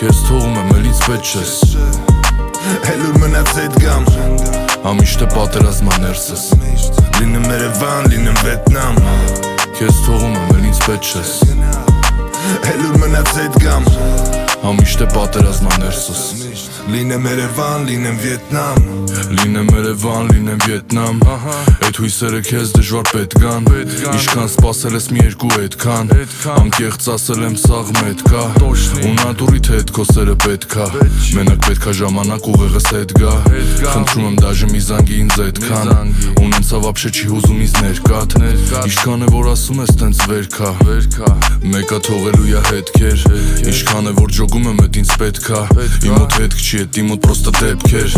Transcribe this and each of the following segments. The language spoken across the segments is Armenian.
Քեզ թողում եմ, էլ ինձ պետք չես Հելուր մնաց էդ գամ Ամիշտ է պատերազմա ներսս Լինեմ Երևան, լինեմ Վիետնամ Քեզ թողում եմ, էլ ինձ պետք չես Հելուր մնաց էդ գամ Ամիշտ է պատերազմա ներսս Լինեմ Երևան, լինեմ Վիետնամ Լինեմ Երևան, լինեմ Վիետնամ Այդ հույսերը քեզ դժվար պետքան Իշքան սպասել ես մի երկու այդքան Անկեղծ ասել եմ սաղ մետքա Ու նատուրի թե էդ քո սերը պետքա Մենակ պետքա ժամանակ ուղեղս հետ գա Խնդրում եմ դաժե մի զանգի ինձ այդքան Ունենցա վաբշե չի հուզում ինձ ներկատ Իշքան է որ ասում ես տենց վերքա Մեկա թողելու յա հետքեր Իշքան է որ ջոգում եմ էդ ինձ պետքա Իմ մոտ հետք չի էդ իմ մոտ պրոստը դեպքեր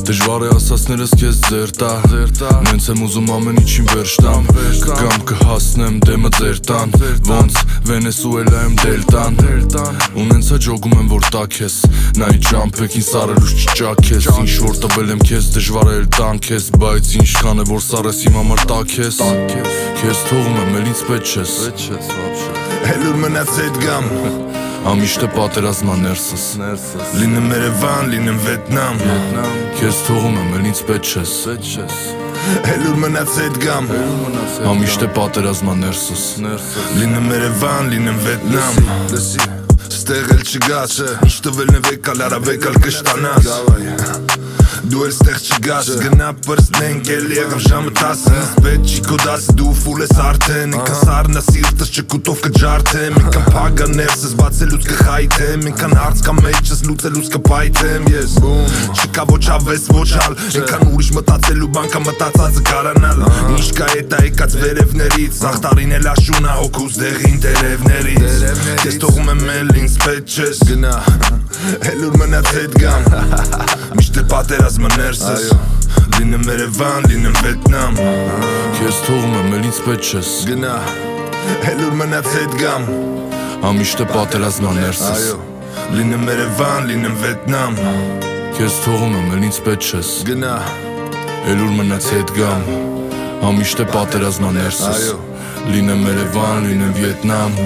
Դժվար է ասացներս քեզ ձեր տա Նենց եմ ուզում ամեն ինչին վերջ տամ Կգամ կհասնեմ դեմը ձեր տան Ոնց Վենեսուելա եմ դելտան Ու նենց է ջոգում եմ որ տակ ես Նայի ճամպեքին սարելուց չճակ ես Ինչ որ տվել եմ քեզ դժվար է էլ տանք ես Բայց ինչքան է որ սարես իմ համար տակ ես Քեզ թողում եմ էլ ինձ պետք չես Հելուր մնաց էդ գամ Ամիշտ է պատերազմա ներսս Լինեմ Երևան, լինեմ Վիետնամ Քեզ թողում եմ էլ ինձ պետք չես Հելուր մնաց էդ գամ Ամիշտ է պատերազմա ներսս Լինեմ Երևան, լինեմ Վիետնամ Ստեղ էլ չգաս Ինչ տվելն է վեկալ, արա վեկալ կշտանաս Դու էլ ստեղ չգաս Գնա պրստենք էլ եղավ ժամը 10 Ինձ պետք չի քո դասը դու ֆուլ ես արդեն Ինքան սարնա սիրտս չկուտով կջարդեմ Ինքան փագա ներսս բացելուց կխայթեմ Ինքան հարց կա մեջս լուծելուց կպայթեմ Ես չկա ոչ ավես ոչ հալ Ինքան ուրիշ մտածելու բան կա մտածածը կարանալ Ինչ կա էտա եկած վերևներից Աղտարին էլ աշունա հոգուս դեղին տերևներից Քեզ թողում եմ էլ ինձ պետք չես Գնա հելուր մնաց էդ գամ Միշտ է պատերազմը ներսս Լինեմ Երևան, լինեմ Վիետնամ Քեզ թողում եմ էլ ինձ պետք չես Գնա հելուր մնաց էդ գամ Ամիշտ է պատերազմա ներսս Լինեմ Երևան, լինեմ Վիետնամ Քեզ թողում եմ էլ ինձ պետք չես Գնա Հելուր մնաց էդ գամ Ամիշտ է պատերազմա ներսս Լինեմ Երևան, լինեմ Վիետնամ